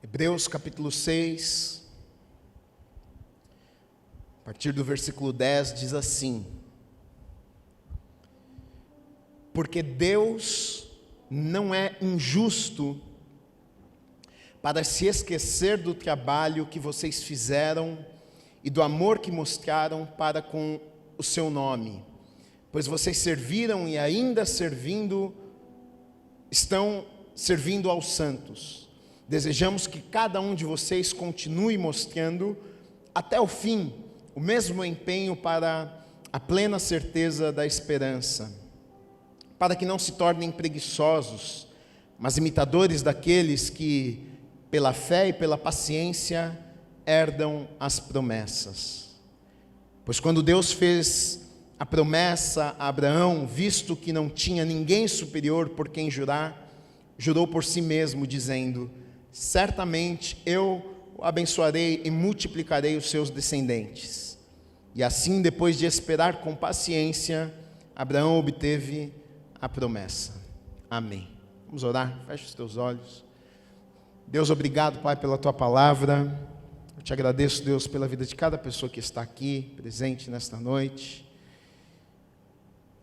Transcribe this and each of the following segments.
Hebreus capítulo 6, a partir do versículo 10, diz assim: porque Deus não é injusto para se esquecer do trabalho que vocês fizeram e do amor que mostraram para com o seu nome, pois vocês serviram e ainda estão servindo aos santos. Desejamos que cada um de vocês continue mostrando até o fim o mesmo empenho para a plena certeza da esperança, para que não se tornem preguiçosos, mas imitadores daqueles que, pela fé e pela paciência, herdam as promessas. Pois quando Deus fez a promessa a Abraão, visto que não tinha ninguém superior por quem jurar, jurou por si mesmo, dizendo: certamente eu o abençoarei e multiplicarei os seus descendentes. E assim, depois de esperar com paciência, Abraão obteve a promessa. Amém. Vamos orar? Feche os teus olhos. Deus, obrigado, Pai, pela Tua palavra. Eu te agradeço, Deus, pela vida de cada pessoa que está aqui, presente nesta noite.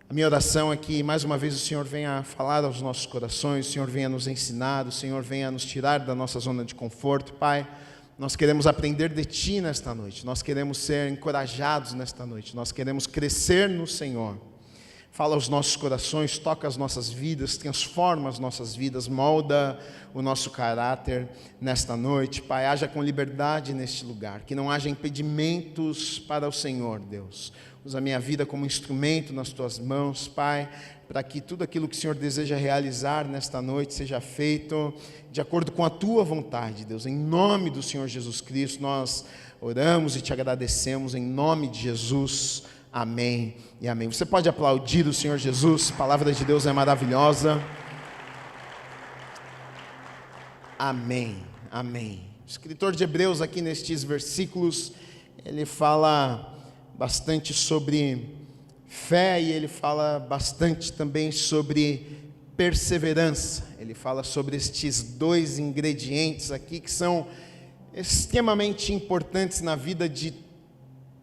A minha oração é que, mais uma vez, o Senhor venha falar aos nossos corações, o Senhor venha nos ensinar, o Senhor venha nos tirar da nossa zona de conforto. Pai, nós queremos aprender de Ti nesta noite, nós queremos ser encorajados nesta noite, nós queremos crescer no Senhor. Fala aos nossos corações, toca as nossas vidas, transforma as nossas vidas, molda o nosso caráter nesta noite. Pai, haja com liberdade neste lugar, que não haja impedimentos para o Senhor, Deus. Usa a minha vida como instrumento nas Tuas mãos, Pai, para que tudo aquilo que o Senhor deseja realizar nesta noite seja feito de acordo com a Tua vontade, Deus. Em nome do Senhor Jesus Cristo, nós oramos e Te agradecemos, em nome de Jesus. Amém e amém. Você pode aplaudir o Senhor Jesus, a palavra de Deus é maravilhosa. Amém, amém. O escritor de Hebreus aqui nestes versículos, ele fala bastante sobre fé e ele fala bastante também sobre perseverança. Ele fala sobre estes dois ingredientes aqui que são extremamente importantes na vida de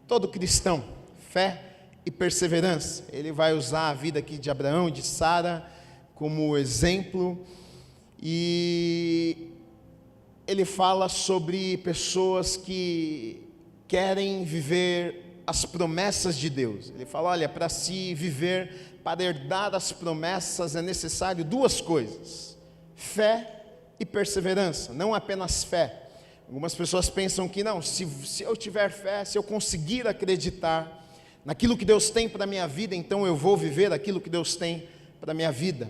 todo cristão: fé e perseverança. Ele vai usar a vida aqui de Abraão e de Sara como exemplo, e ele fala sobre pessoas que querem viver as promessas de Deus. Ele fala: olha, para se viver, para herdar as promessas é necessário duas coisas: fé e perseverança, não apenas fé. Algumas pessoas pensam que não, se eu tiver fé, se eu conseguir acreditar naquilo que Deus tem para a minha vida, então eu vou viver aquilo que Deus tem para a minha vida.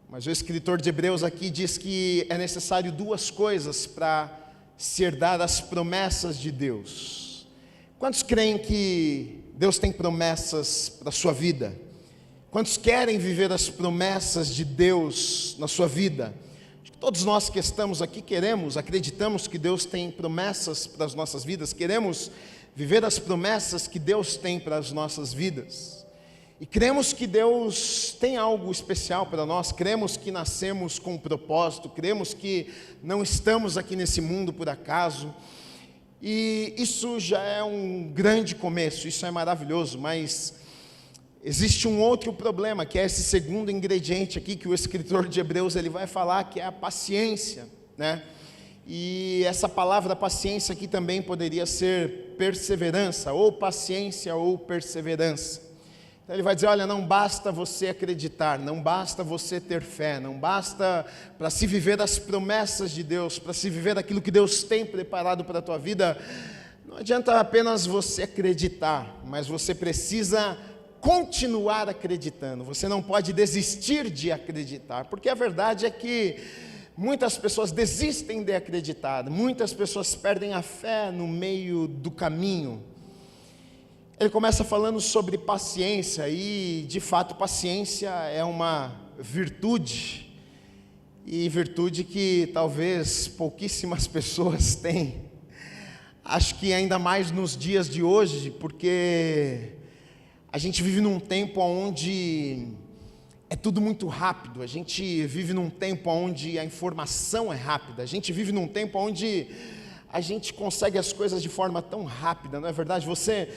Mas o escritor de Hebreus aqui diz que é necessário duas coisas para se herdar as promessas de Deus. Quantos creem que Deus tem promessas para a sua vida? Quantos querem viver as promessas de Deus na sua vida? Todos nós que estamos aqui queremos, acreditamos que Deus tem promessas para as nossas vidas, queremos viver as promessas que Deus tem para as nossas vidas, e cremos que Deus tem algo especial para nós, cremos que nascemos com um propósito, cremos que não estamos aqui nesse mundo por acaso, e isso já é um grande começo, isso é maravilhoso, mas existe um outro problema, que é esse segundo ingrediente aqui, que o escritor de Hebreus ele vai falar, que é a paciência, né? E essa palavra paciência aqui também poderia ser perseverança, ou paciência ou perseverança. Então ele vai dizer: olha, não basta você acreditar, não basta você ter fé, não basta para se viver as promessas de Deus, para se viver aquilo que Deus tem preparado para a tua vida, não adianta apenas você acreditar, mas você precisa continuar acreditando, você não pode desistir de acreditar, porque a verdade é que muitas pessoas desistem de acreditar, muitas pessoas perdem a fé no meio do caminho. Ele começa falando sobre paciência, e de fato paciência é uma virtude, e virtude que talvez pouquíssimas pessoas têm. Acho que ainda mais nos dias de hoje, porque a gente vive num tempo onde é tudo muito rápido. A gente vive num tempo onde a informação é rápida. A gente vive num tempo onde a gente consegue as coisas de forma tão rápida, não é verdade? Você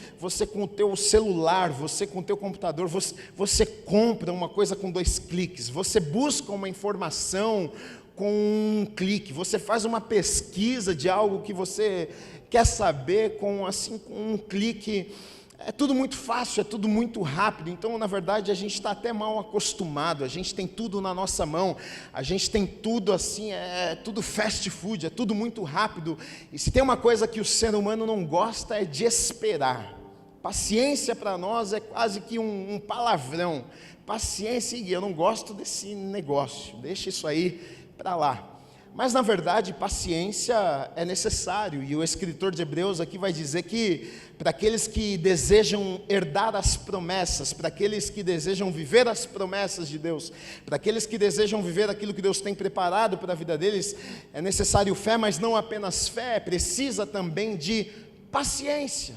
com o teu celular, você com o teu computador, você compra uma coisa com 2 cliques, você busca uma informação com um clique, você faz uma pesquisa de algo que você quer saber com um clique. É tudo muito fácil, é tudo muito rápido. Então, na verdade, a gente está até mal acostumado. A gente tem tudo na nossa mão. A gente tem tudo assim, é tudo fast food, é tudo muito rápido. E se tem uma coisa que o ser humano não gosta é de esperar. Paciência para nós é quase que um palavrão. Paciência, eu não gosto desse negócio. Deixa isso aí para lá. Mas, na verdade, paciência é necessário, e o escritor de Hebreus aqui vai dizer que para aqueles que desejam herdar as promessas, para aqueles que desejam viver as promessas de Deus, para aqueles que desejam viver aquilo que Deus tem preparado para a vida deles, é necessário fé, mas não apenas fé, precisa também de paciência.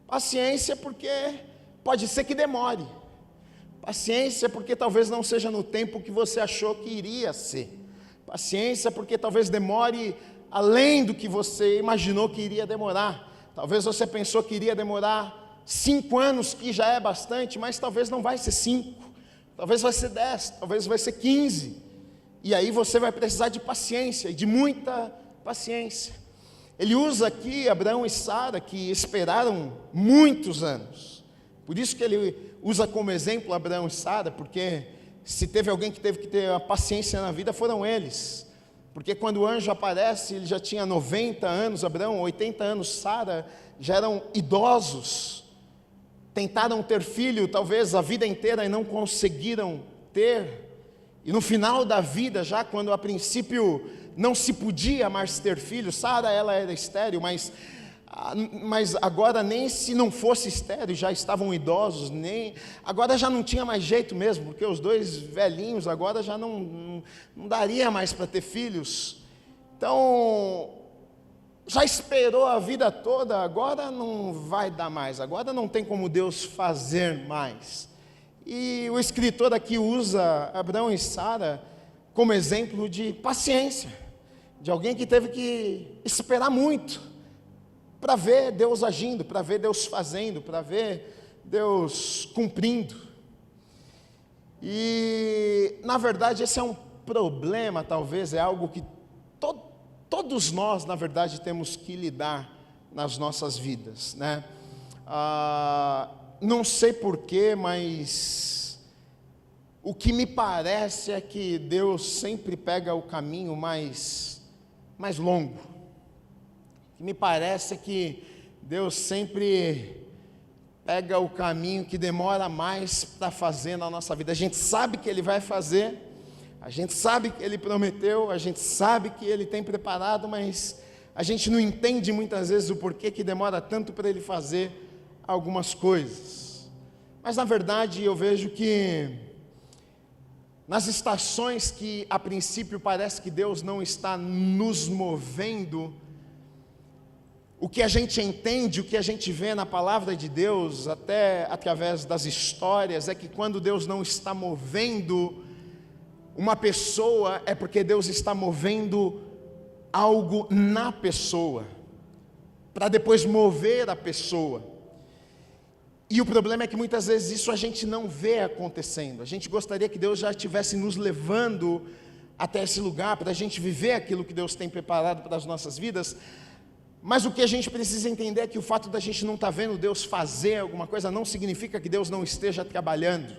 Paciência porque pode ser que demore. Paciência porque talvez não seja no tempo que você achou que iria ser. Paciência porque talvez demore além do que você imaginou que iria demorar. Talvez você pensou que iria demorar 5 anos, que já é bastante, mas talvez não vai ser 5, talvez vai ser 10, talvez vai ser 15. E aí você vai precisar de paciência, e de muita paciência. Ele usa aqui Abraão e Sara, que esperaram muitos anos. Por isso que ele usa como exemplo Abraão e Sara, porque se teve alguém que teve que ter a paciência na vida, foram eles. Porque quando o anjo aparece, ele já tinha 90 anos, Abraão, 80 anos, Sara, já eram idosos. Tentaram ter filho, talvez a vida inteira, e não conseguiram ter. E no final da vida, já quando a princípio não se podia mais ter filho, Sara, ela era estéril, mas agora nem se não fosse estéril, já estavam idosos, agora já não tinha mais jeito mesmo, porque os 2 velhinhos agora já não daria mais para ter filhos. Então, já esperou a vida toda, agora não vai dar mais, agora não tem como Deus fazer mais. E o escritor aqui usa Abraão e Sara como exemplo de paciência, de alguém que teve que esperar muito para ver Deus agindo, para ver Deus fazendo, para ver Deus cumprindo. E, na verdade, esse é um problema, talvez, é algo que todos nós, na verdade, temos que lidar nas nossas vidas, né? Não sei porquê, mas o que me parece é que Deus sempre pega o caminho mais longo. Me parece que Deus sempre pega o caminho que demora mais para fazer na nossa vida. A gente sabe que Ele vai fazer, a gente sabe que Ele prometeu, a gente sabe que Ele tem preparado, mas a gente não entende muitas vezes o porquê que demora tanto para Ele fazer algumas coisas. Mas na verdade eu vejo que nas estações que a princípio parece que Deus não está nos movendo, o que a gente entende, o que a gente vê na palavra de Deus, até através das histórias, é que quando Deus não está movendo uma pessoa, é porque Deus está movendo algo na pessoa, para depois mover a pessoa. E o problema é que muitas vezes isso a gente não vê acontecendo. A gente gostaria que Deus já estivesse nos levando até esse lugar, para a gente viver aquilo que Deus tem preparado para as nossas vidas. Mas o que a gente precisa entender é que o fato da gente não estar vendo Deus fazer alguma coisa não significa que Deus não esteja trabalhando.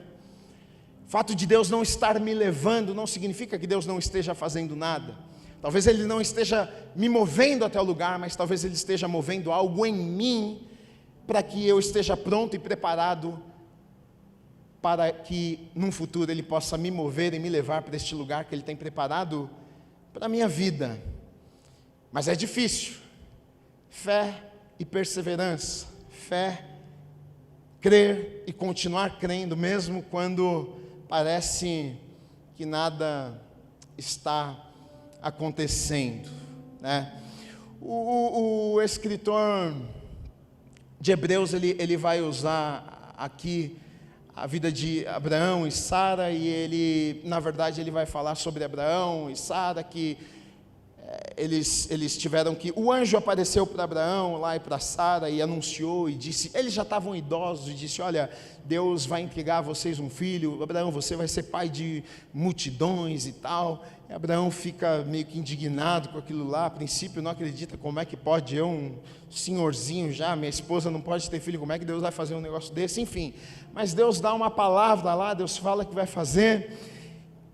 O fato de Deus não estar me levando não significa que Deus não esteja fazendo nada. Talvez Ele não esteja me movendo até o lugar, mas talvez Ele esteja movendo algo em mim para que eu esteja pronto e preparado para que num futuro Ele possa me mover e me levar para este lugar que Ele tem preparado para a minha vida. Mas é difícil. Fé e perseverança, fé, crer e continuar crendo, mesmo quando parece que nada está acontecendo, né? O escritor de Hebreus, ele vai usar aqui a vida de Abraão e Sara, e ele, na verdade, ele vai falar sobre Abraão e Sara, que eles tiveram que, o anjo apareceu para Abraão lá e para Sara e anunciou e disse, eles já estavam idosos, e disse, olha, Deus vai entregar a vocês um filho, Abraão, você vai ser pai de multidões e tal. E Abraão fica meio que indignado com aquilo lá, a princípio não acredita, como é que pode, eu um senhorzinho já, minha esposa não pode ter filho, como é que Deus vai fazer um negócio desse, enfim, mas Deus dá uma palavra lá, Deus fala que vai fazer.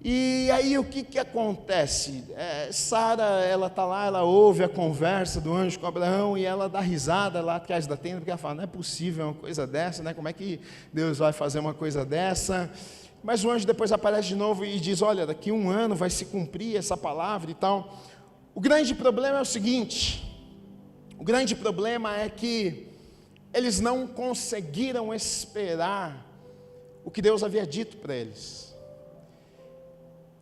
E aí o que acontece? Sara, ela está lá, ela ouve a conversa do anjo com Abraão e ela dá risada lá atrás da tenda, porque ela fala, não é possível uma coisa dessa, né? Como é que Deus vai fazer uma coisa dessa? Mas o anjo depois aparece de novo e diz, olha, daqui 1 ano vai se cumprir essa palavra e tal. O grande problema é o seguinte, o grande problema é que eles não conseguiram esperar o que Deus havia dito para eles.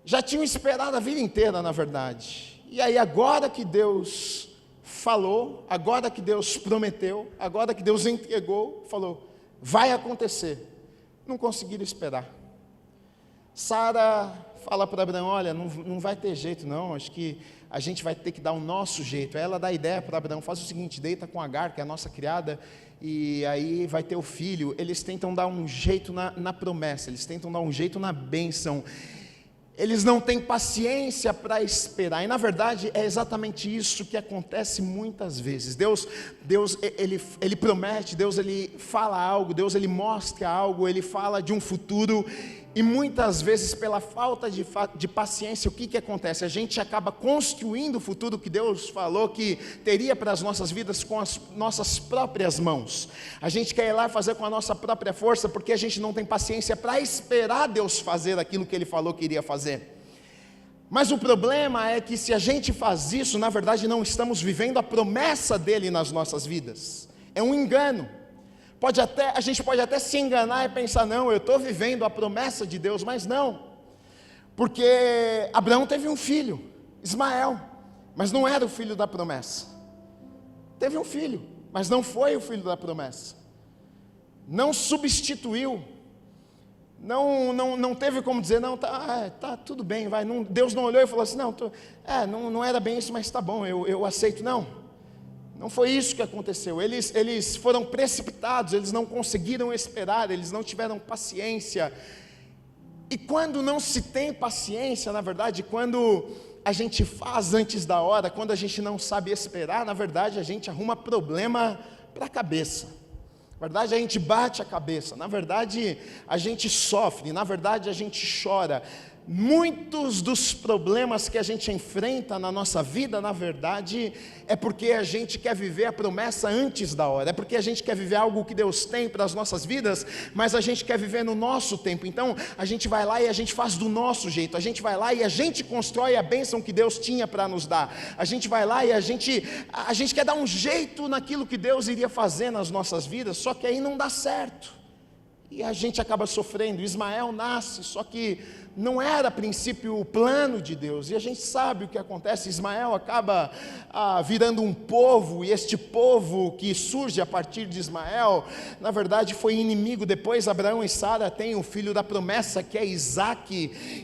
Já tinham esperado a vida inteira, na verdade. E aí agora que Deus falou, agora que Deus prometeu, agora que Deus entregou, falou, vai acontecer. Não conseguiram esperar. Sara fala para Abraão, olha, não vai ter jeito não, acho que a gente vai ter que dar o nosso jeito. Aí ela dá a ideia para Abraão, faz o seguinte, deita com Agar, que é a nossa criada, e aí vai ter o filho. Eles tentam dar um jeito na promessa, eles tentam dar um jeito na bênção. Eles não têm paciência para esperar, e na verdade é exatamente isso que acontece muitas vezes. Deus ele promete, Deus ele fala algo, Deus ele mostra algo, ele fala de um futuro, e muitas vezes pela falta de paciência, o que acontece? A gente acaba construindo o futuro que Deus falou que teria para as nossas vidas com as nossas próprias mãos. A gente quer ir lá fazer com a nossa própria força, porque a gente não tem paciência para esperar Deus fazer aquilo que Ele falou que iria fazer. Mas o problema é que se a gente faz isso, na verdade não estamos vivendo a promessa dEle nas nossas vidas. É um engano. A gente pode até se enganar e pensar, não, eu estou vivendo a promessa de Deus, mas não, porque Abraão teve um filho, Ismael, mas não era o filho da promessa. Teve um filho, mas não foi o filho da promessa. Não substituiu, não teve como dizer, não, tá tudo bem, vai. Não, Deus não olhou e falou assim, não era bem isso, mas tá bom, eu aceito, Não foi isso que aconteceu. Eles foram precipitados, eles não conseguiram esperar, eles não tiveram paciência. E quando não se tem paciência, na verdade, quando a gente faz antes da hora, quando a gente não sabe esperar, na verdade a gente arruma problema para a cabeça. Na verdade a gente bate a cabeça, na verdade a gente sofre, na verdade a gente chora. Muitos dos problemas que a gente enfrenta na nossa vida, na verdade, é porque a gente quer viver a promessa antes da hora, é porque a gente quer viver algo que Deus tem para as nossas vidas, mas a gente quer viver no nosso tempo. Então a gente vai lá e a gente faz do nosso jeito, a gente vai lá e a gente constrói a bênção que Deus tinha para nos dar, a gente vai lá e a gente quer dar um jeito naquilo que Deus iria fazer nas nossas vidas, só que aí não dá certo, e a gente acaba sofrendo. Ismael nasce, só que não era a princípio o plano de Deus, e a gente sabe o que acontece. Ismael acaba virando um povo, e este povo que surge a partir de Ismael, na verdade foi inimigo. Depois Abraão e Sara têm o filho da promessa, que é Isaac,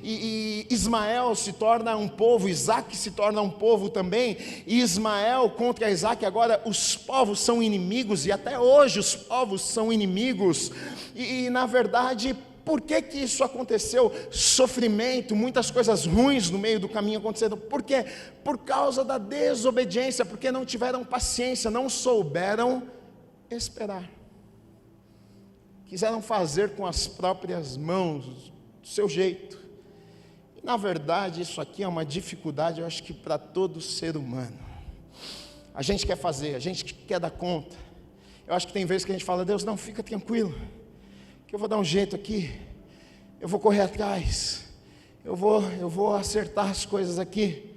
e Ismael se torna um povo, Isaac se torna um povo também, e Ismael contra Isaac, agora os povos são inimigos, e até hoje os povos são inimigos, e na verdade, por que isso aconteceu? Sofrimento, muitas coisas ruins no meio do caminho aconteceram. Por quê? Por causa da desobediência, porque não tiveram paciência, não souberam esperar. Quiseram fazer com as próprias mãos, do seu jeito. E, na verdade, isso aqui é uma dificuldade, eu acho que para todo ser humano. A gente quer fazer, a gente quer dar conta. Eu acho que tem vezes que a gente fala, Deus, não, fica tranquilo, eu vou dar um jeito aqui, eu vou correr atrás, eu vou acertar as coisas aqui,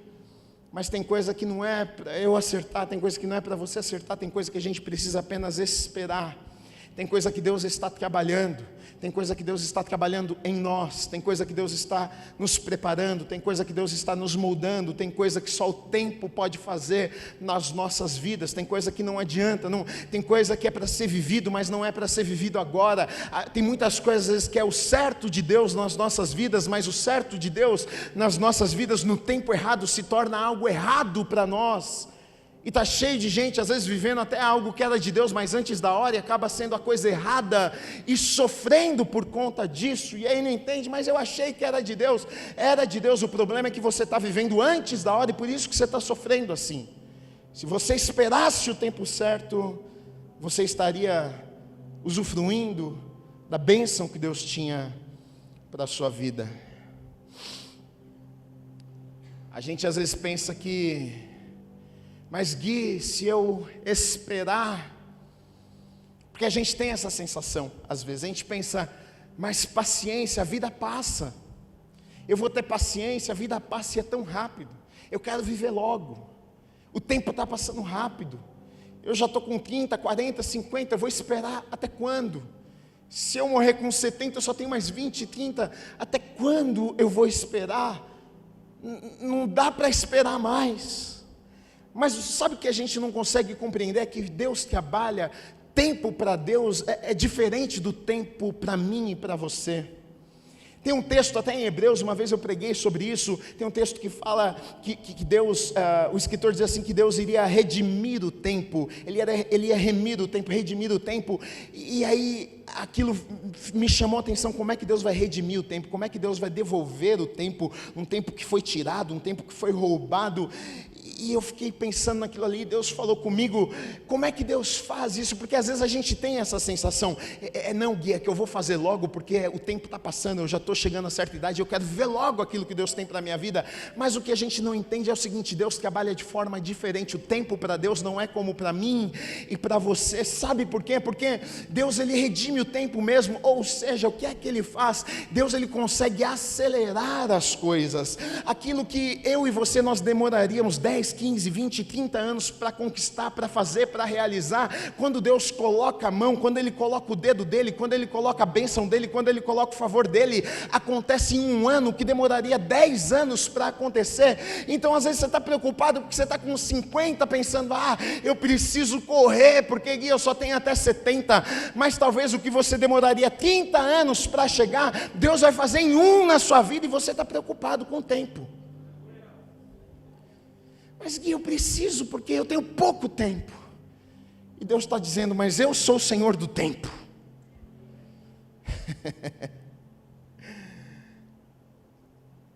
mas tem coisa que não é para eu acertar, tem coisa que não é para você acertar, tem coisa que a gente precisa apenas esperar, tem coisa que Deus está trabalhando, tem coisa que Deus está trabalhando em nós, tem coisa que Deus está nos preparando, tem coisa que Deus está nos moldando, tem coisa que só o tempo pode fazer nas nossas vidas, tem coisa que não adianta, tem coisa que é para ser vivido, mas não é para ser vivido agora. Tem muitas coisas às vezes, que é o certo de Deus nas nossas vidas, mas o certo de Deus nas nossas vidas no tempo errado se torna algo errado para nós. E está cheio de gente, às vezes, vivendo até algo que era de Deus, mas antes da hora, e acaba sendo a coisa errada, e sofrendo por conta disso, e aí não entende, mas eu achei que era de Deus. Era de Deus, o problema é que você está vivendo antes da hora, e por isso que você está sofrendo assim. Se você esperasse o tempo certo, você estaria usufruindo da bênção que Deus tinha para a sua vida. A gente às vezes pensa que, mas Gui, se eu esperar, porque a gente tem essa sensação, às vezes, a gente pensa, mas paciência, a vida passa, eu vou ter paciência, a vida passa e é tão rápido, eu quero viver logo, o tempo está passando rápido, eu já estou com 30, 40, 50, eu vou esperar até quando? Se eu morrer com 70, eu só tenho mais 20, 30, até quando eu vou esperar? Não dá para esperar mais. Mas sabe o que a gente não consegue compreender? É que Deus trabalha, tempo para Deus é diferente do tempo para mim e para você. Tem um texto até em Hebreus, uma vez eu preguei sobre isso, tem um texto que fala que Deus, o escritor diz assim, que Deus iria redimir o tempo, ele ia remir o tempo, redimir o tempo, e aí aquilo me chamou a atenção, como é que Deus vai redimir o tempo, como é que Deus vai devolver o tempo, um tempo que foi tirado, um tempo que foi roubado. E eu fiquei pensando naquilo ali, Deus falou comigo, como é que Deus faz isso? Porque às vezes a gente tem essa sensação, não, Gui, é que eu vou fazer logo, porque o tempo está passando, eu já estou chegando a certa idade, eu quero ver logo aquilo que Deus tem para a minha vida. Mas o que a gente não entende é o seguinte, Deus trabalha de forma diferente, o tempo para Deus não é como para mim e para você. Sabe por quê? Porque Deus, ele redime o tempo mesmo, ou seja, o que é que ele faz? Deus, ele consegue acelerar as coisas, aquilo que eu e você nós demoraríamos 10, 15, 20, 30 anos para conquistar, para fazer, para realizar, quando Deus coloca a mão, quando Ele coloca o dedo dEle, quando Ele coloca a bênção dEle, quando Ele coloca o favor dEle, acontece em um ano, que demoraria 10 anos para acontecer. Então às vezes você está preocupado, porque você está com 50, pensando, eu preciso correr, porque Gui, eu só tenho até 70, mas talvez o que você demoraria 30 anos para chegar, Deus vai fazer em um na sua vida, e você está preocupado com o tempo. Mas Gui, eu preciso, porque eu tenho pouco tempo. E Deus está dizendo, mas eu sou o Senhor do tempo.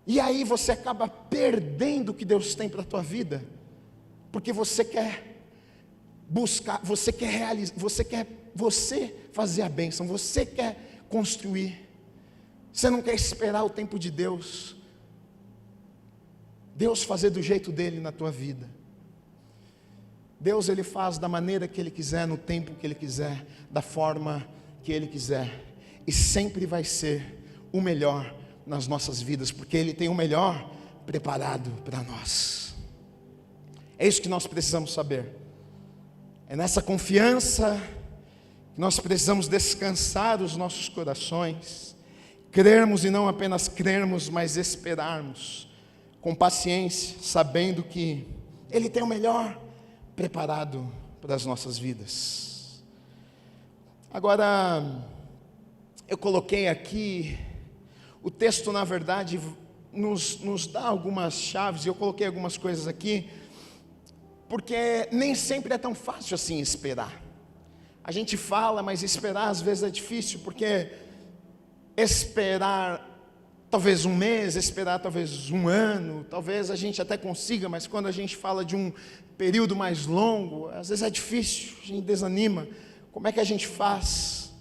E aí você acaba perdendo o que Deus tem para a tua vida, porque você quer buscar, você quer realizar, você fazer a bênção, você quer construir, você não quer esperar o tempo de Deus fazer do jeito dele na tua vida. Deus, ele faz da maneira que ele quiser, no tempo que ele quiser, da forma que ele quiser, e sempre vai ser o melhor nas nossas vidas, porque ele tem o melhor preparado para nós. É isso que nós precisamos saber, é nessa confiança que nós precisamos descansar os nossos corações, crermos e não apenas crermos, mas esperarmos com paciência, sabendo que Ele tem o melhor preparado para as nossas vidas. Agora, eu coloquei aqui, o texto na verdade nos dá algumas chaves, eu coloquei algumas coisas aqui, porque nem sempre é tão fácil assim esperar. A gente fala, mas esperar às vezes é difícil, porque esperar talvez um mês, esperar talvez um ano, talvez a gente até consiga, mas quando a gente fala de um período mais longo, às vezes é difícil, a gente desanima. Como é que a gente faz?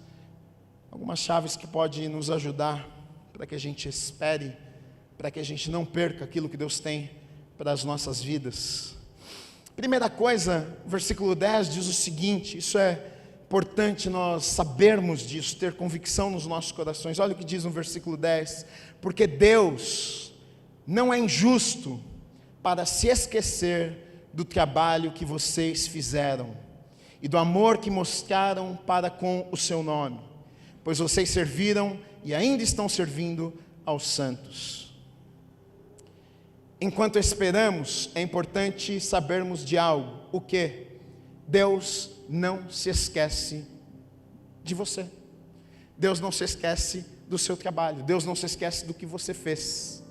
Algumas chaves que podem nos ajudar para que a gente espere, para que a gente não perca aquilo que Deus tem para as nossas vidas. Primeira coisa, versículo 10 diz o seguinte, isso é importante nós sabermos disso, ter convicção nos nossos corações. Olha o que diz no versículo 10, porque Deus não é injusto para se esquecer do trabalho que vocês fizeram e do amor que mostraram para com o seu nome, pois vocês serviram e ainda estão servindo aos santos. Enquanto esperamos, é importante sabermos de algo. O que? Deus não se esquece de você. Deus não se esquece do seu trabalho. Deus não se esquece do que você fez.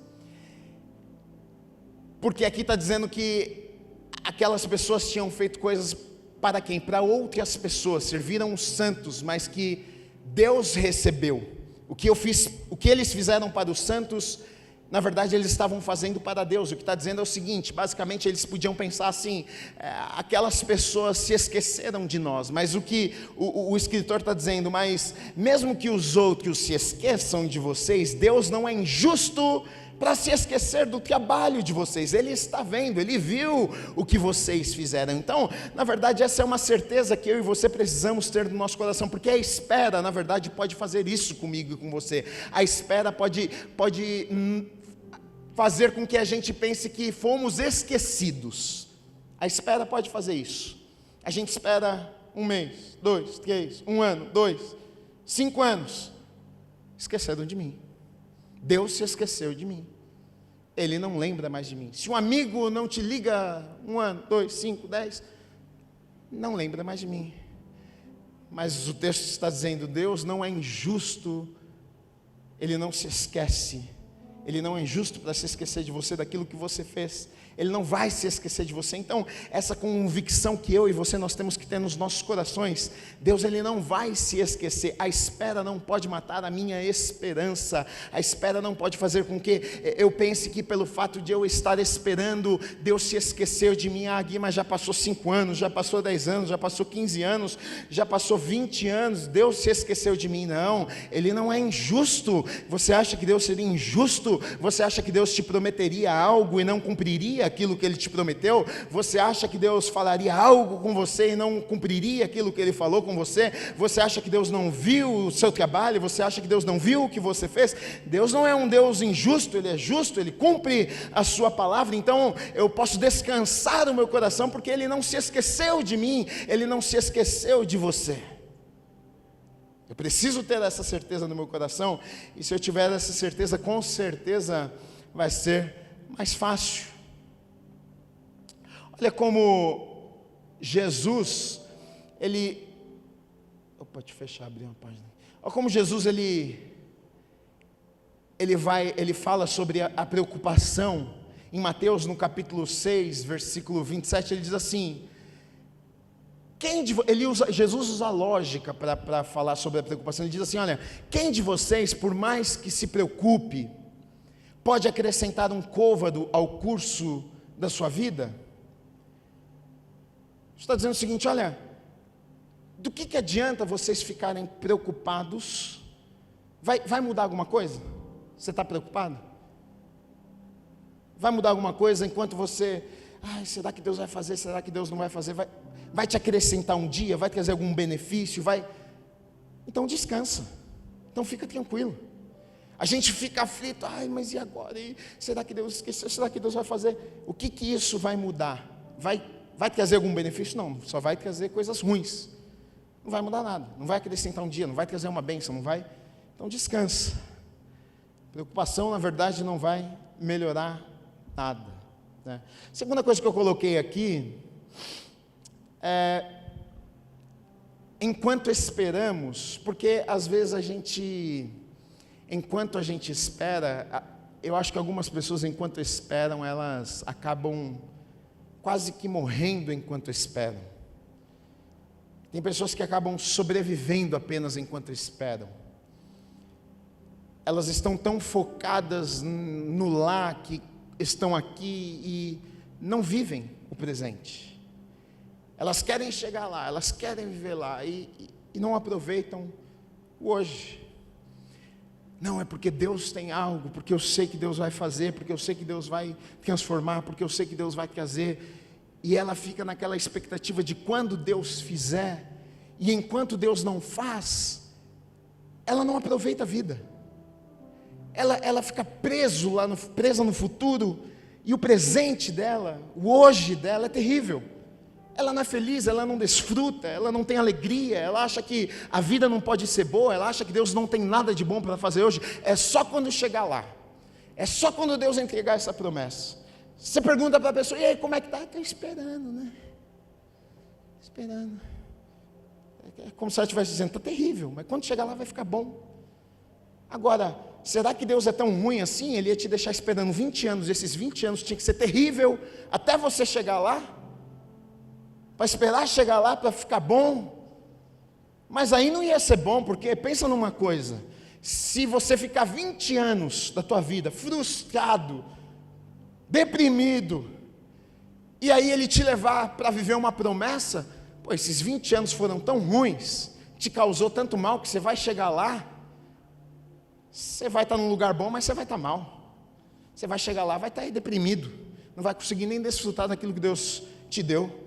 Porque aqui está dizendo que aquelas pessoas tinham feito coisas para quem? Para outras pessoas, serviram os santos, mas que Deus recebeu. O que eles fizeram para os santos, na verdade eles estavam fazendo para Deus. O que está dizendo é o seguinte, basicamente eles podiam pensar assim, aquelas pessoas se esqueceram de nós, mas o que o escritor está dizendo, mas mesmo que os outros se esqueçam de vocês, Deus não é injusto para se esquecer do trabalho de vocês. Ele está vendo, Ele viu o que vocês fizeram. Então, na verdade, essa é uma certeza que eu e você precisamos ter no nosso coração, porque a espera, na verdade, pode fazer isso comigo e com você. A espera pode fazer com que a gente pense que fomos esquecidos. A espera pode fazer isso. A gente espera 1 mês, 2, 3, 1 ano, 2, 5 anos. Esqueceram de mim. Deus se esqueceu de mim. Ele não lembra mais de mim. Se um amigo não te liga 1 ano, 2, 5, 10, não lembra mais de mim. Mas o texto está dizendo, Deus não é injusto, Ele não se esquece. Ele não é injusto para se esquecer de você, daquilo que você fez. Ele não vai se esquecer de você. Então, essa convicção que eu e você nós temos que ter nos nossos corações, Deus, Ele não vai se esquecer. A espera não pode matar a minha esperança. A espera não pode fazer com que eu pense que pelo fato de eu estar esperando, Deus se esqueceu de mim. Ah, Gui, mas já passou 5 anos, já passou 10 anos, já passou 15 anos, já passou 20 anos, Deus se esqueceu de mim. Não, Ele não é injusto. Você acha que Deus seria injusto? Você acha que Deus te prometeria algo e não cumpriria aquilo que Ele te prometeu? Você acha que Deus falaria algo com você e não cumpriria aquilo que Ele falou com você? Você acha que Deus não viu o seu trabalho? Você acha que Deus não viu o que você fez? Deus não é um Deus injusto, Ele é justo, Ele cumpre a sua palavra. Então eu posso descansar o meu coração, porque Ele não se esqueceu de mim, Ele não se esqueceu de você. Eu preciso ter essa certeza no meu coração, e se eu tiver essa certeza, com certeza vai ser mais fácil. Olha como Jesus, Ele... Pode fechar, abrir uma página. Olha como Jesus, Ele fala sobre a preocupação. Em Mateus, no capítulo 6, versículo 27, Ele diz assim... Jesus usa lógica para falar sobre a preocupação. Ele diz assim, olha, quem de vocês, por mais que se preocupe, pode acrescentar um côvado ao curso da sua vida? Está dizendo o seguinte, olha, do que adianta vocês ficarem preocupados? Vai mudar alguma coisa? Você está preocupado? Vai mudar alguma coisa enquanto você... será que Deus vai fazer? Será que Deus não vai fazer? Vai te acrescentar um dia? Vai trazer algum benefício? Então descansa. Então fica tranquilo. A gente fica aflito. Mas e agora? Será que Deus esqueceu? Será que Deus vai fazer? O que isso vai mudar? Vai trazer algum benefício? Não, só vai trazer coisas ruins. Não vai mudar nada. Não vai acrescentar um dia, não vai trazer uma bênção, não vai. Então descansa. Preocupação, na verdade, não vai melhorar nada. Segunda coisa que eu coloquei aqui é enquanto esperamos, porque às vezes enquanto a gente espera, eu acho que algumas pessoas enquanto esperam, elas acabam quase que morrendo enquanto esperam. Tem pessoas que acabam sobrevivendo apenas enquanto esperam. Elas estão tão focadas no lá que estão aqui e não vivem o presente. Elas querem chegar lá, elas querem viver lá e não aproveitam o hoje. Não, é porque Deus tem algo, porque eu sei que Deus vai fazer, porque eu sei que Deus vai transformar, porque eu sei que Deus vai trazer. E ela fica naquela expectativa de quando Deus fizer, e enquanto Deus não faz, ela não aproveita a vida. Ela fica presa no futuro, e o presente dela, o hoje dela é terrível. ela não é feliz, ela não desfruta, ela não tem alegria, ela acha que a vida não pode ser boa, ela acha que Deus não tem nada de bom para fazer hoje. É só quando chegar lá, é só quando Deus entregar essa promessa. Você pergunta para a pessoa: e aí, como é que está? Estou esperando, né? Esperando. É como se ela estivesse dizendo: está terrível, mas quando chegar lá vai ficar bom. Agora, será que Deus é tão ruim assim? Ele ia te deixar esperando 20 anos, esses 20 anos tinha que ser terrível, até você chegar lá? Para esperar chegar lá para ficar bom? Mas aí não ia ser bom, porque pensa numa coisa: se você ficar 20 anos da tua vida frustrado, deprimido, e aí Ele te levar para viver uma promessa, pô, esses 20 anos foram tão ruins, te causou tanto mal, que você vai chegar lá, você vai estar num lugar bom, mas você vai estar mal. Você vai chegar lá, vai estar aí deprimido, não vai conseguir nem desfrutar daquilo que Deus te deu.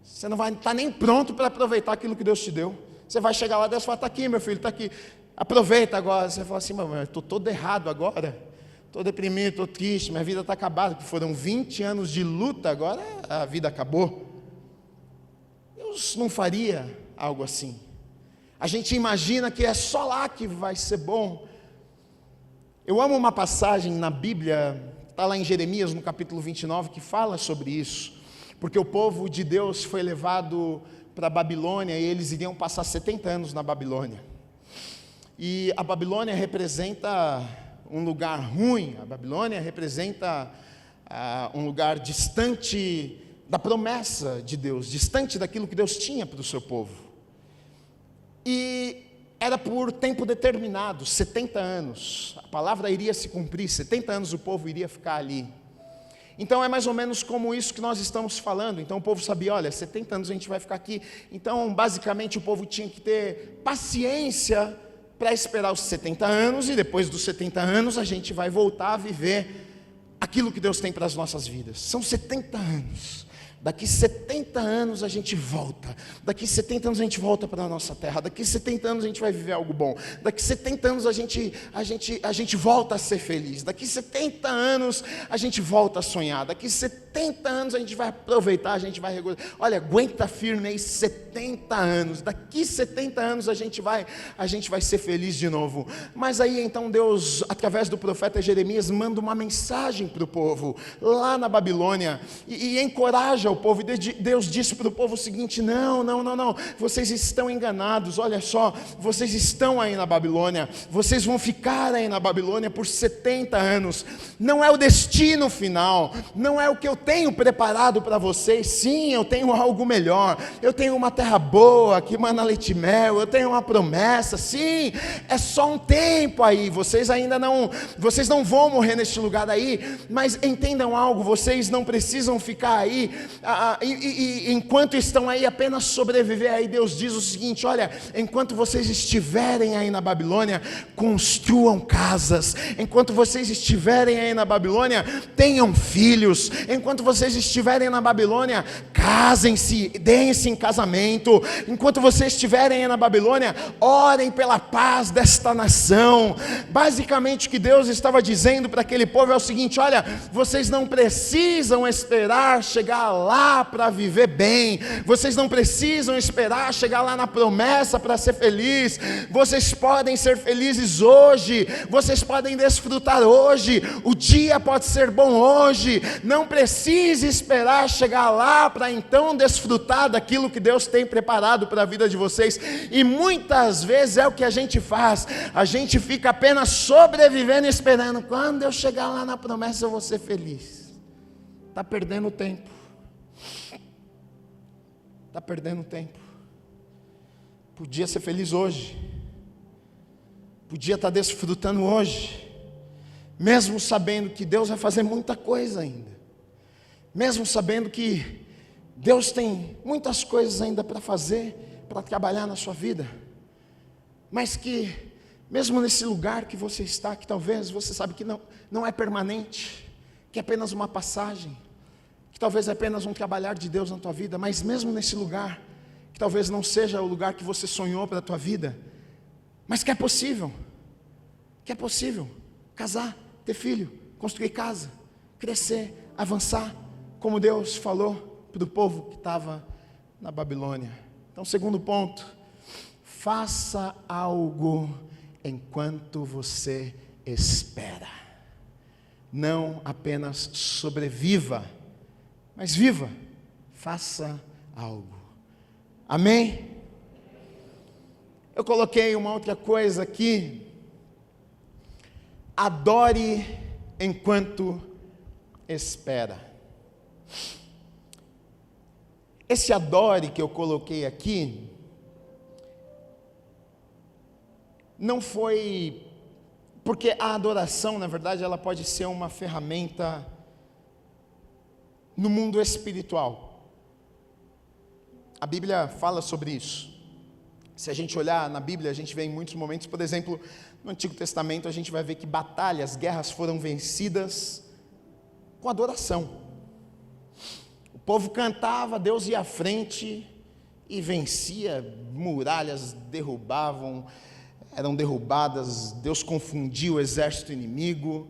Você não vai estar nem pronto para aproveitar aquilo que Deus te deu. Você vai chegar lá, Deus fala: está aqui, meu filho, está aqui, aproveita agora. Você fala assim: mas eu estou todo errado agora, estou deprimido, estou triste, minha vida está acabada, porque foram 20 anos de luta, agora a vida acabou. Deus não faria algo assim. A gente imagina que é só lá que vai ser bom. Eu amo uma passagem na Bíblia, está lá em Jeremias, no capítulo 29, que fala sobre isso, porque o povo de Deus foi levado para a Babilônia, e eles iriam passar 70 anos na Babilônia, e a Babilônia representa um lugar ruim, a Babilônia representa um lugar distante da promessa de Deus, distante daquilo que Deus tinha para o seu povo, e era por tempo determinado, 70 anos, a palavra iria se cumprir, 70 anos o povo iria ficar ali. Então é mais ou menos como isso que nós estamos falando. Então o povo sabia: olha, 70 anos a gente vai ficar aqui. Então basicamente o povo tinha que ter paciência para esperar os 70 anos, e depois dos 70 anos a gente vai voltar a viver aquilo que Deus tem para as nossas vidas. São 70 anos. Daqui 70 anos a gente volta. Daqui 70 anos a gente volta para a nossa terra. Daqui 70 anos a gente vai viver algo bom. Daqui 70 anos a gente volta a ser feliz. Daqui 70 anos a gente volta a sonhar. Daqui 70 anos a gente vai aproveitar, a gente vai regular. Olha, aguenta firme aí 70 anos. Daqui 70 anos a gente vai ser feliz de novo. Mas aí então Deus, através do profeta Jeremias, manda uma mensagem para o povo lá na Babilônia e encoraja o povo. E Deus disse para o povo o seguinte: não, vocês estão enganados. Olha só, vocês estão aí na Babilônia, vocês vão ficar aí na Babilônia por 70 anos. Não é o destino final, não é o que eu tenho preparado para vocês. Sim, eu tenho algo melhor, eu tenho uma terra boa que mana leite e mel, eu tenho uma promessa. Sim, é só um tempo aí, vocês não vão morrer neste lugar aí. Mas entendam algo: vocês não precisam ficar aí e enquanto estão aí apenas sobreviver. Aí Deus diz o seguinte: olha, enquanto vocês estiverem aí na Babilônia, construam casas. Enquanto vocês estiverem aí na Babilônia, tenham filhos. Enquanto vocês estiverem na Babilônia, casem-se, deem-se em casamento. Enquanto vocês estiverem aí na Babilônia, orem pela paz desta nação. Basicamente o que Deus estava dizendo para aquele povo é o seguinte: olha, vocês não precisam esperar chegar lá para viver bem, vocês não precisam esperar chegar lá na promessa para ser feliz. Vocês podem ser felizes hoje, vocês podem desfrutar hoje, o dia pode ser bom hoje. Não precise esperar chegar lá para então desfrutar daquilo que Deus tem preparado para a vida de vocês. E muitas vezes é o que a gente faz, a gente fica apenas sobrevivendo, esperando: quando eu chegar lá na promessa eu vou ser feliz. Está perdendo tempo. Está perdendo tempo. Podia ser feliz hoje, podia estar desfrutando hoje, mesmo sabendo que Deus vai fazer muita coisa ainda, mesmo sabendo que Deus tem muitas coisas ainda para fazer, para trabalhar na sua vida, mas que mesmo nesse lugar que você está, que talvez você sabe que não é permanente, que é apenas uma passagem, que talvez é apenas um trabalhar de Deus na tua vida, mas mesmo nesse lugar, que talvez não seja o lugar que você sonhou para a tua vida, mas que é possível casar, ter filho, construir casa, crescer, avançar, como Deus falou para o povo que estava na Babilônia. Então, segundo ponto, faça algo enquanto você espera. Não apenas sobreviva, mas viva. Faça algo. Amém? Eu coloquei uma outra coisa aqui. Adore enquanto espera. Esse adore que eu coloquei aqui não foi porque a adoração, na verdade, ela pode ser uma ferramenta no mundo espiritual. A Bíblia fala sobre isso. Se a gente olhar na Bíblia, a gente vê em muitos momentos, por exemplo, no Antigo Testamento, a gente vai ver que batalhas, guerras foram vencidas com adoração. O povo cantava, Deus ia à frente e vencia, muralhas eram derrubadas, Deus confundia o exército inimigo.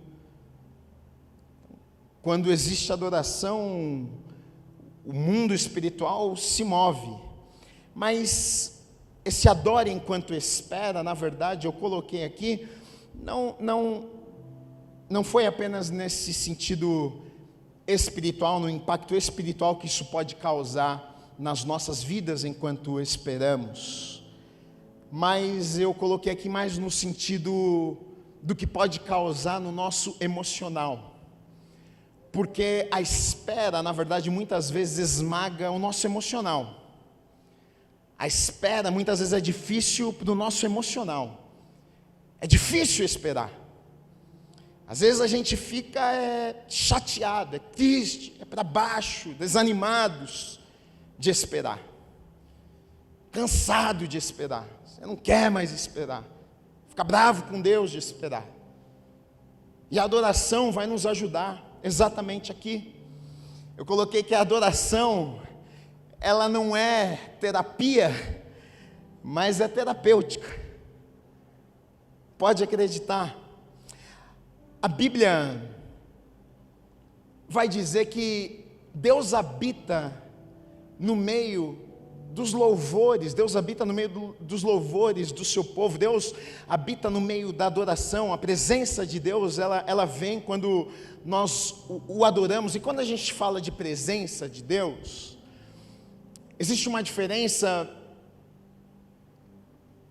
Quando existe adoração, o mundo espiritual se move. Mas esse adore enquanto espera, na verdade, eu coloquei aqui, não foi apenas nesse sentido espiritual, no impacto espiritual que isso pode causar nas nossas vidas enquanto esperamos, mas eu coloquei aqui mais no sentido do que pode causar no nosso emocional, porque a espera, na verdade, muitas vezes esmaga o nosso emocional. A espera muitas vezes é difícil para o nosso emocional, é difícil esperar. Às vezes a gente fica chateado, triste, para baixo, desanimados de esperar, cansado de esperar, você não quer mais esperar, fica bravo com Deus de esperar. E a adoração vai nos ajudar exatamente aqui. Eu coloquei que a adoração, ela não é terapia, mas é terapêutica. Pode acreditar. A Bíblia vai dizer que Deus habita no meio dos louvores, Deus habita no meio dos louvores do seu povo, Deus habita no meio da adoração. A presença de Deus, ela vem quando nós o adoramos. E quando a gente fala de presença de Deus, existe uma diferença,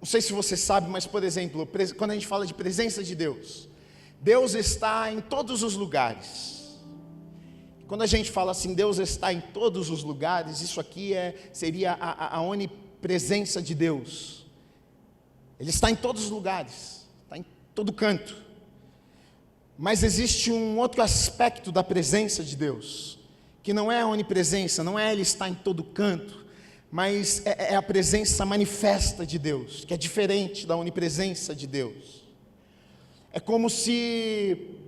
não sei se você sabe, mas, por exemplo, quando a gente fala de presença de Deus, Deus está em todos os lugares. Quando a gente fala assim, Deus está em todos os lugares, isso aqui seria a onipresença de Deus. Ele está em todos os lugares, está em todo canto. Mas existe um outro aspecto da presença de Deus, que não é a onipresença, não é Ele estar em todo canto, mas é a presença manifesta de Deus, que é diferente da onipresença de Deus. É como se,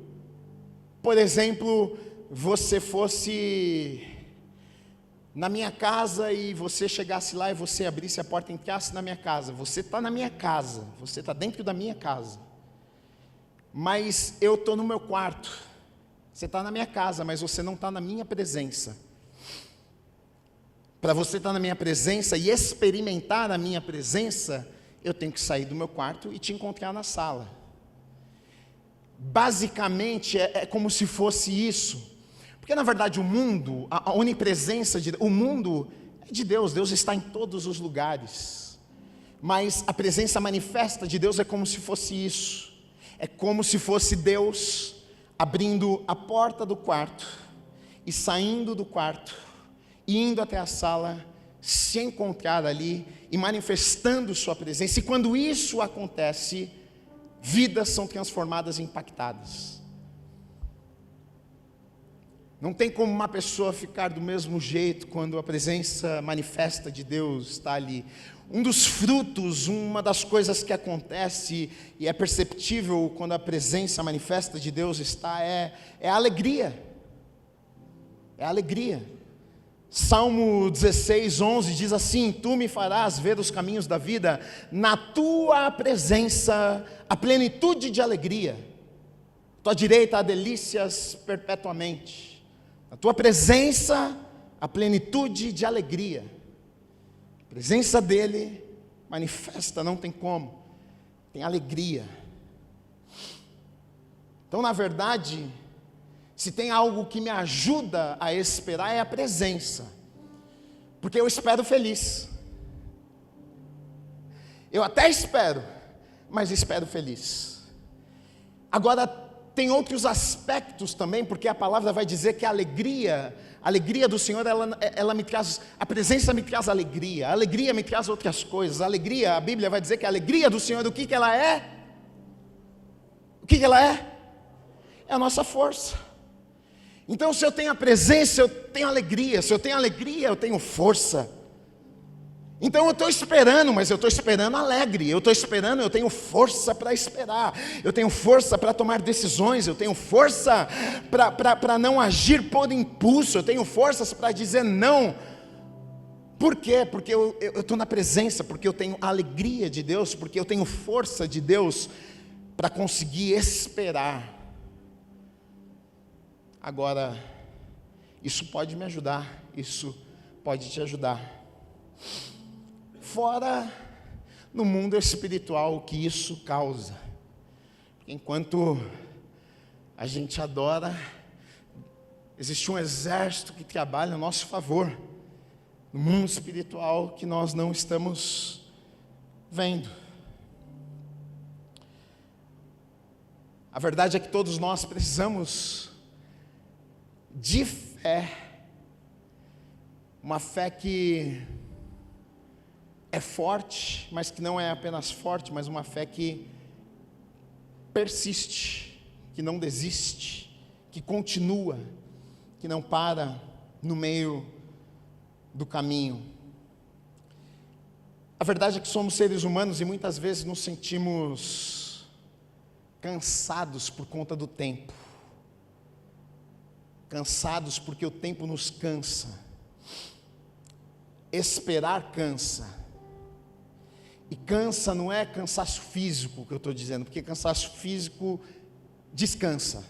por exemplo, você fosse na minha casa e você chegasse lá e você abrisse a porta e entrasse na minha casa. Você está na minha casa, você está dentro da minha casa, mas eu estou no meu quarto. Você está na minha casa, mas você não está na minha presença. Para você estar na minha presença e experimentar a minha presença, eu tenho que sair do meu quarto e te encontrar na sala. Basicamente é como se fosse isso, porque na verdade o mundo, a onipresença o mundo é de Deus, Deus está em todos os lugares, mas a presença manifesta de Deus é como se fosse isso, é como se fosse Deus abrindo a porta do quarto e saindo do quarto, e indo até a sala, se encontrar ali e manifestando sua presença. E quando isso acontece, vidas são transformadas e impactadas. Não tem como uma pessoa ficar do mesmo jeito quando a presença manifesta de Deus está ali. Um dos frutos, uma das coisas que acontece e é perceptível quando a presença manifesta de Deus está, é a alegria. É a alegria. Salmo 16, 11 diz assim: Tu me farás ver os caminhos da vida, na tua presença a plenitude de alegria, tua direita há delícias perpetuamente. Na tua presença a plenitude de alegria. A presença dele manifesta, não tem como, tem alegria. Então, na verdade, se tem algo que me ajuda a esperar é a presença, porque eu espero feliz. Eu até espero, mas espero feliz. Agora, tem outros aspectos também, porque a palavra vai dizer que a alegria do Senhor, ela me traz, a presença me traz alegria, a alegria me traz outras coisas. A alegria, a Bíblia vai dizer que a alegria do Senhor, o que ela é? O que ela é? É a nossa força. Então, se eu tenho a presença, eu tenho alegria. Se eu tenho alegria, eu tenho força. Então eu estou esperando, mas eu estou esperando alegre. Eu estou esperando, eu tenho força para esperar. Eu tenho força para tomar decisões. Eu tenho força para não agir por impulso. Eu tenho forças para dizer não. Por quê? Porque eu estou na presença, porque eu tenho a alegria de Deus, porque eu tenho força de Deus para conseguir esperar. Agora, isso pode me ajudar, isso pode te ajudar. Fora no mundo espiritual o que isso causa. Enquanto a gente adora, existe um exército que trabalha a nosso favor, no mundo espiritual que nós não estamos vendo. A verdade é que todos nós precisamos de fé, uma fé que é forte, mas que não é apenas forte, mas uma fé que persiste, que não desiste, que continua, que não para no meio do caminho. A verdade é que somos seres humanos e muitas vezes nos sentimos cansados por conta do tempo. Cansados porque o tempo nos cansa. Esperar cansa. E cansa não é cansaço físico que eu estou dizendo, porque cansaço físico descansa.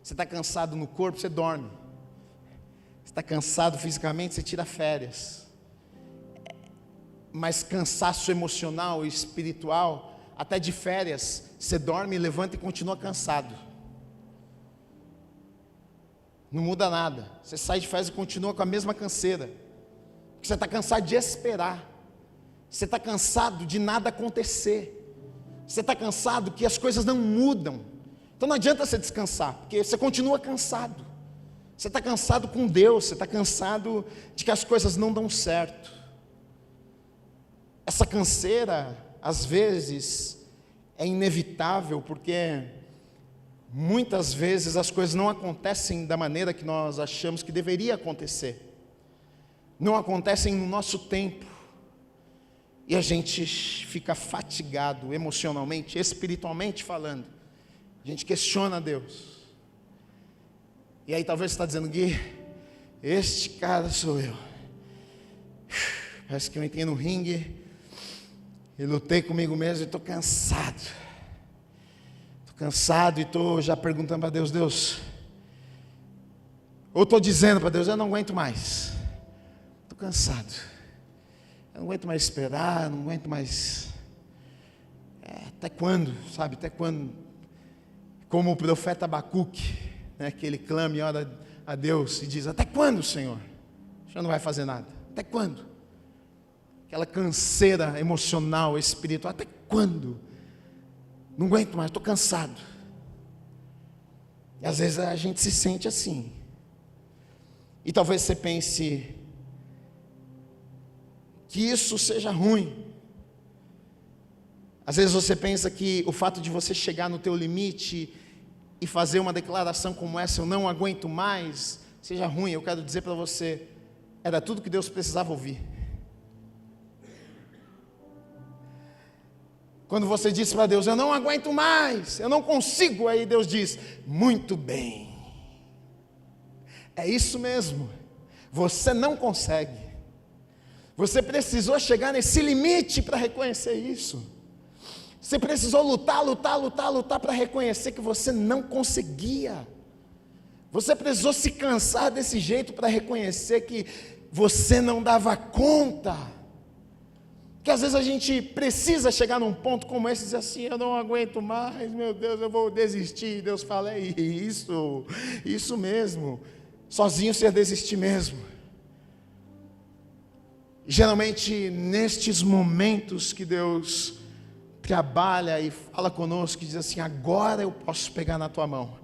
Você está cansado no corpo, você dorme. Você está cansado fisicamente, você tira férias. Mas cansaço emocional e espiritual, até de férias, você dorme, levanta e continua cansado. Não muda nada. Você sai de férias e continua com a mesma canseira. Porque você está cansado de esperar. Você está cansado de nada acontecer. Você está cansado que as coisas não mudam. Então não adianta você descansar, porque você continua cansado. Você está cansado com Deus, você está cansado de que as coisas não dão certo. Essa canseira, às vezes, é inevitável, porque muitas vezes as coisas não acontecem da maneira que nós achamos que deveria acontecer. Não acontecem no nosso tempo. E a gente fica fatigado emocionalmente, espiritualmente falando. A gente questiona Deus. E aí talvez você está dizendo, Gui, este cara sou eu. Parece que eu entrei no ringue e lutei comigo mesmo e estou cansado. Estou cansado e estou já perguntando para Deus, ou estou dizendo para Deus, eu não aguento mais. Estou cansado. Eu não aguento mais esperar, não aguento mais. Até quando, sabe? Até quando? Como o profeta Abacuque, né, que ele clama e ora a Deus e diz: até quando, Senhor? O Senhor não vai fazer nada. Até quando? Aquela canseira emocional, espiritual. Até quando? Não aguento mais, estou cansado. E às vezes a gente se sente assim. E talvez você pense que isso seja ruim. Às vezes você pensa que o fato de você chegar no teu limite e fazer uma declaração como essa, eu não aguento mais, seja ruim. Eu quero dizer para você, era tudo que Deus precisava ouvir. Quando você disse para Deus, eu não aguento mais, eu não consigo, aí Deus diz, muito bem. É isso mesmo, você não consegue. Você precisou chegar nesse limite para reconhecer isso. Você precisou lutar para reconhecer que você não conseguia. Você precisou se cansar desse jeito para reconhecer que você não dava conta. Que às vezes a gente precisa chegar num ponto como esse e dizer assim: eu não aguento mais, meu Deus, eu vou desistir. Deus fala: é isso mesmo. Sozinho você ia desistir mesmo. Geralmente nestes momentos que Deus trabalha e fala conosco, que diz assim: agora eu posso pegar na tua mão,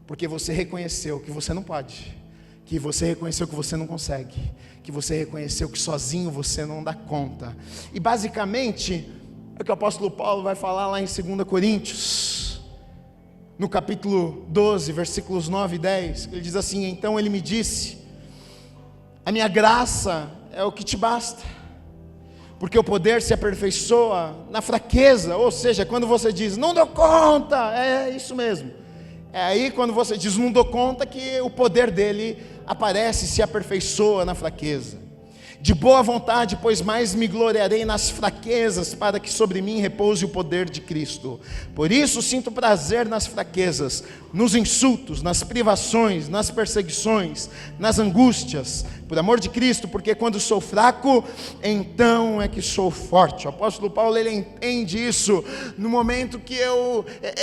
porque você reconheceu que você não pode, que você reconheceu que você não consegue, que você reconheceu que sozinho você não dá conta. E basicamente é o que o apóstolo Paulo vai falar lá em 2 Coríntios, no capítulo 12, versículos 9 e 10, ele diz assim: então ele me disse, a minha graça é o que te basta, porque o poder se aperfeiçoa na fraqueza. Ou seja, quando você diz, não dou conta, é isso mesmo. É aí quando você diz, não dou conta, que o poder dele aparece e se aperfeiçoa na fraqueza. De boa vontade, pois mais me gloriarei nas fraquezas, para que sobre mim repouse o poder de Cristo. Por isso sinto prazer nas fraquezas, nos insultos, nas privações, nas perseguições, nas angústias, por amor de Cristo, porque quando sou fraco, então é que sou forte. O apóstolo Paulo, ele entende isso no momento que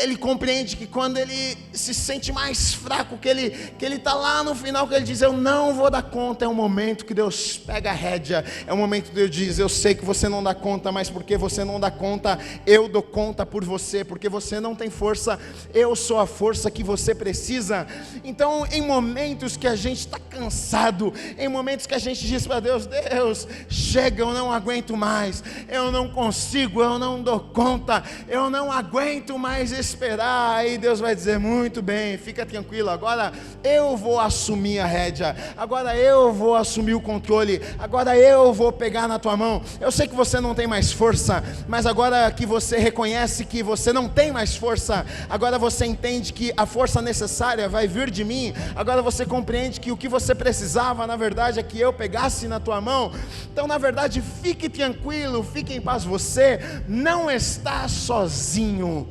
ele compreende que quando ele se sente mais fraco, que ele está lá no final, que ele diz, eu não vou dar conta, é um momento que Deus pega a rédea, é um momento que Deus diz, eu sei que você não dá conta, mas porque você não dá conta, eu dou conta por você, porque você não tem força, eu sou a força que você precisa. Então, em momentos que a gente está cansado, em momentos que a gente diz para Deus, Deus, chega, eu não aguento mais, eu não consigo, eu não dou conta, eu não aguento mais esperar, aí Deus vai dizer, muito bem, fica tranquilo, agora eu vou assumir a rédea, agora eu vou assumir o controle, agora eu vou pegar na tua mão. Eu sei que você não tem mais força, mas agora que você reconhece que você não tem mais força, agora você entende que a força necessária vai vir de mim, agora você compreende que o que você precisava, na verdade, é que eu pegasse na tua mão. Então, na verdade, fique tranquilo, fique em paz, você não está sozinho,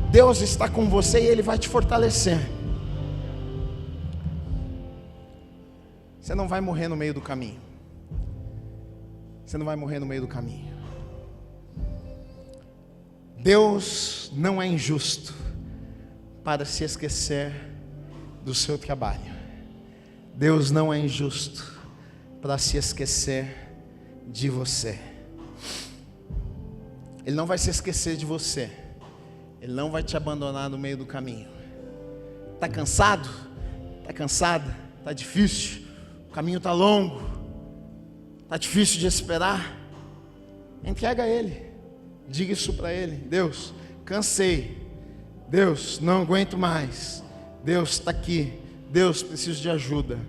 Deus está com você e Ele vai te fortalecer. Você não vai morrer no meio do caminho. Você não vai morrer no meio do caminho. Deus não é injusto para se esquecer do seu trabalho. Deus não é injusto para se esquecer de você. Ele não vai se esquecer de você. Ele não vai te abandonar no meio do caminho. Está cansado? Está cansada? Está difícil? O caminho está longo? Está difícil de esperar? Entrega a Ele. Diga isso para Ele. Deus, cansei. Deus, não aguento mais. Deus está aqui. Deus, preciso de ajuda.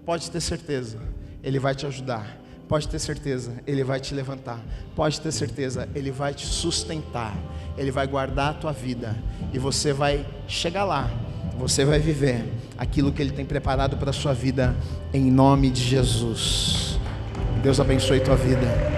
Pode ter certeza, Ele vai te ajudar. Pode ter certeza, Ele vai te levantar. Pode ter certeza, Ele vai te sustentar. Ele vai guardar a tua vida. E você vai chegar lá. Você vai viver aquilo que Ele tem preparado para a sua vida, em nome de Jesus. Deus abençoe tua vida.